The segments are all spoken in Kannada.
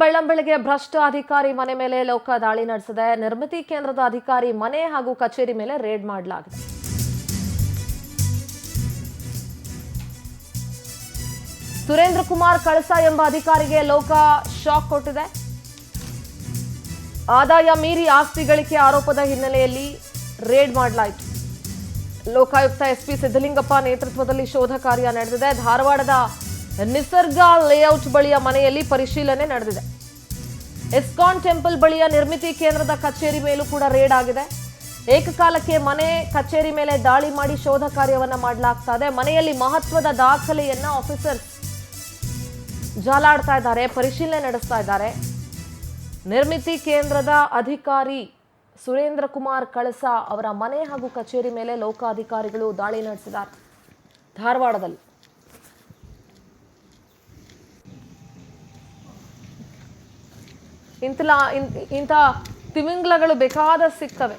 ಬೆಳ್ಳಂಬೆಳಗ್ಗೆ ಭ್ರಷ್ಟ ಅಧಿಕಾರಿ ಮನೆ ಮೇಲೆ ಲೋಕ ದಾಳಿ ನಡೆಸಿದೆ. ನಿರ್ಮಿತಿ ಕೇಂದ್ರದ ಅಧಿಕಾರಿ ಮನೆ ಹಾಗೂ ಕಚೇರಿ ಮೇಲೆ ರೇಡ್ ಮಾಡಲಾಗಿದೆ. ಸುರೇಂದ್ರ ಕುಮಾರ್ ಕಳಸ ಎಂಬ ಅಧಿಕಾರಿಗೆ ಲೋಕ ಶಾಕ್ ಕೊಟ್ಟಿದೆ. ಆದಾಯ ಮೀರಿ ಆಸ್ತಿ ಗಳಿಕೆ ಆರೋಪದ ಹಿನ್ನೆಲೆಯಲ್ಲಿ ರೇಡ್ ಮಾಡಲಾಯಿತು. ಲೋಕಾಯುಕ್ತ ಎಸ್ಪಿ ಸಿದ್ದಲಿಂಗಪ್ಪ ನೇತೃತ್ವದಲ್ಲಿ ಶೋಧ ಕಾರ್ಯ ನಡೆದಿದೆ. ಧಾರವಾಡದ ನಿಸರ್ಗ ಲೇಔಟ್ ಬಳಿಯ ಮನೆಯಲ್ಲಿ ಪರಿಶೀಲನೆ ನಡೆದಿದೆ. ಇಸ್ಕಾನ್ ಟೆಂಪಲ್ ಬಳಿಯ ನಿರ್ಮಿತಿ ಕೇಂದ್ರದ ಕಚೇರಿ ಮೇಲೂ ಕೂಡ ರೇಡ್ ಆಗಿದೆ. ಏಕಕಾಲಕ್ಕೆ ಮನೆ ಕಚೇರಿ ಮೇಲೆ ದಾಳಿ ಮಾಡಿ ಶೋಧ ಕಾರ್ಯವನ್ನ ಮಾಡಲಾಗ್ತಾ ಇದೆ. ಮನೆಯಲ್ಲಿ ಮಹತ್ವದ ದಾಖಲೆಯನ್ನ ಆಫೀಸರ್ ಜಾಲಾಡ್ತಾ ಇದ್ದಾರೆ, ಪರಿಶೀಲನೆ ನಡೆಸ್ತಾ ಇದ್ದಾರೆ. ನಿರ್ಮಿತಿ ಕೇಂದ್ರದ ಅಧಿಕಾರಿ ಸುರೇಂದ್ರ ಕುಮಾರ್ ಕಳಸ ಅವರ ಮನೆ ಹಾಗೂ ಕಚೇರಿ ಮೇಲೆ ಲೋಕ ಅಧಿಕಾರಿಗಳು ದಾಳಿ ನಡೆಸಿದ್ದಾರೆ ಧಾರವಾಡದಲ್ಲಿ. ಇಂಥ ತಿಮಿಂಗ್ಲಗಳು ಬೇಕಾದ ಸಿಗ್ತವೆ.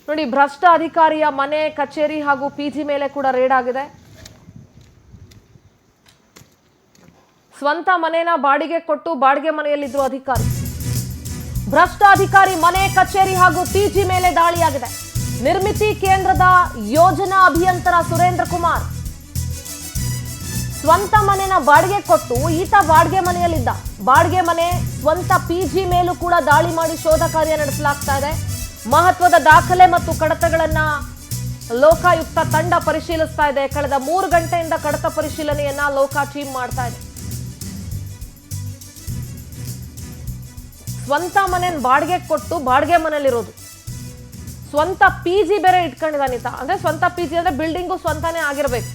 ನೋಡಿ, ಭ್ರಷ್ಟ ಅಧಿಕಾರಿಯ ಮನೆ, ಕಚೇರಿ ಹಾಗೂ ಪಿಜಿ ಮೇಲೆ ಕೂಡ ರೇಡ್ ಆಗಿದೆ. ಸ್ವಂತ ಮನೆನ ಬಾಡಿಗೆ ಕೊಟ್ಟು ಬಾಡಿಗೆ ಮನೆಯಲ್ಲಿದ್ರು ಅಧಿಕಾರಿ. ಭ್ರಷ್ಟ ಅಧಿಕಾರಿ ಮನೆ, ಕಚೇರಿ ಹಾಗೂ ಪಿಜಿ ಮೇಲೆ ದಾಳಿಯಾಗಿದೆ. ನಿರ್ಮಿತಿ ಕೇಂದ್ರದ ಯೋಜನಾ ಅಭಿಯಂತರ ಸುರೇಂದ್ರ ಕುಮಾರ್ ಸ್ವಂತ ಮನೆನ ಬಾಡಿಗೆ ಕೊಟ್ಟು ಈತ ಬಾಡಿಗೆ ಮನೆಯಲ್ಲಿದ್ದ. ಬಾಡಿಗೆ ಮನೆ, ಸ್ವಂತ ಪಿಜಿ ಮೇಲೂ ಕೂಡ ದಾಳಿ ಮಾಡಿ ಶೋಧ ಕಾರ್ಯ ನಡೆಸಲಾಗ್ತಾ ಇದೆ. ಮಹತ್ವದ ದಾಖಲೆ ಮತ್ತು ಕಡತಗಳನ್ನ ಲೋಕಾಯುಕ್ತ ತಂಡ ಪರಿಶೀಲಿಸ್ತಾ ಇದೆ. ಕಳೆದ 3 ಗಂಟೆಯಿಂದ ಕಡತ ಪರಿಶೀಲನೆಯನ್ನ ಲೋಕ ಟೀಮ್ ಮಾಡ್ತಾ ಇದೆ. ಸ್ವಂತ ಮನೆ ಬಾಡಿಗೆ ಕೊಟ್ಟು ಬಾಡಿಗೆ ಮನೆಯಲ್ಲಿರೋದು, ಸ್ವಂತ ಪಿಜಿ ಬೇರೆ ಇಟ್ಕೊಂಡಿದ್ದಾನಿತ. ಅಂದ್ರೆ ಸ್ವಂತ ಪಿಜಿ ಅಂದ್ರೆ ಬಿಲ್ಡಿಂಗು ಸ್ವಂತನೇ ಆಗಿರ್ಬೇಕು.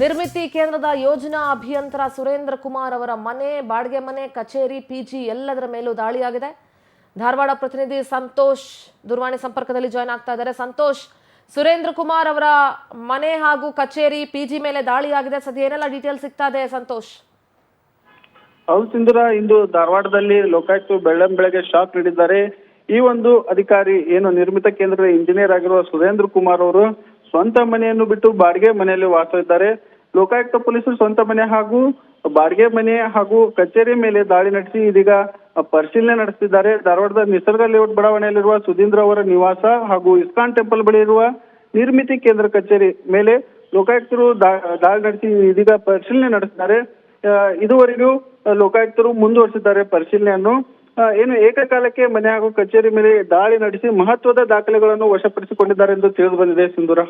ನಿರ್ಮಿತಿ ಕೇಂದ್ರದ ಯೋಜನಾ ಅಭಿಯಂತರ ಸುರೇಂದ್ರ ಕುಮಾರ್ ಅವರ ಮನೆ, ಬಾಡಿಗೆ ಮನೆ, ಕಚೇರಿ, ಪಿಜಿ ಎಲ್ಲದರ ಮೇಲೂ ದಾಳಿಯಾಗಿದೆ. ಧಾರವಾಡ ಪ್ರತಿನಿಧಿ ಸಂತೋಷ್ ದೂರವಾಣಿ ಸಂಪರ್ಕದಲ್ಲಿ ಜಾಯ್ನ್ ಆಗ್ತಾ ಇದ್ದಾರೆ. ಸಂತೋಷ್, ಸುರೇಂದ್ರ ಕುಮಾರ್ ಅವರ ಮನೆ ಹಾಗೂ ಕಚೇರಿ, ಪಿಜಿ ಮೇಲೆ ದಾಳಿಯಾಗಿದೆ. ಸದ್ಯ ಏನೆಲ್ಲ ಡೀಟೇಲ್ಸ್ ಸಿಗ್ತಾ ಇದೆ ಸಂತೋಷ್? ಹೌದು ಸಿಂಧೂರ, ಇಂದು ಧಾರವಾಡದಲ್ಲಿ ಲೋಕಾಯುಕ್ತ ಬೆಳ್ಳಂಬೆಳಗ್ಗೆ ಶಾಕ್ ನೀಡಿದ್ದಾರೆ. ಈ ಒಂದು ಅಧಿಕಾರಿ ಏನು ನಿರ್ಮಿತ ಕೇಂದ್ರದ ಇಂಜಿನಿಯರ್ ಆಗಿರುವ ಸುರೇಂದ್ರ ಕುಮಾರ್ ಅವರು ಸ್ವಂತ ಮನೆಯನ್ನು ಬಿಟ್ಟು ಬಾಡಿಗೆ ಮನೆಯಲ್ಲಿ ವಾಸವಿದ್ದಾರೆ. ಲೋಕಾಯುಕ್ತ ಪೊಲೀಸರು ಸ್ವಂತ ಮನೆ ಹಾಗೂ ಬಾಡಿಗೆ ಮನೆ ಹಾಗೂ ಕಚೇರಿ ಮೇಲೆ ದಾಳಿ ನಡೆಸಿ ಇದೀಗ ಪರಿಶೀಲನೆ ನಡೆಸುತ್ತಿದ್ದಾರೆ. ಧಾರವಾಡದ ನಿಸರ್ಗ ಲೇಔಟ್ ಬಡಾವಣೆಯಲ್ಲಿರುವ ಸುಧೀಂದ್ರ ಅವರ ನಿವಾಸ ಹಾಗೂ ಇಸ್ಕಾನ್ ಟೆಂಪಲ್ ಬಳಿ ಇರುವ ನಿರ್ಮಿತಿ ಕೇಂದ್ರ ಕಚೇರಿ ಮೇಲೆ ಲೋಕಾಯುಕ್ತರು ದಾಳಿ ನಡೆಸಿ ಇದೀಗ ಪರಿಶೀಲನೆ ನಡೆಸಿದ್ದಾರೆ. ಇದುವರೆಗೂ ಲೋಕಾಯುಕ್ತರು ಮುಂದುವರಿಸಿದ್ದಾರೆ ಪರಿಶೀಲನೆಯನ್ನು. ಏನು ಏಕಕಾಲಕ್ಕೆ ಮನೆ ಹಾಗೂ ಕಚೇರಿ ಮೇಲೆ ದಾಳಿ ನಡೆಸಿ ಮಹತ್ವದ ದಾಖಲೆಗಳನ್ನು ವಶಪಡಿಸಿಕೊಂಡಿದ್ದಾರೆ ಎಂದು ತಿಳಿದು ಬಂದಿದೆ ಸಿಂಧೂರ.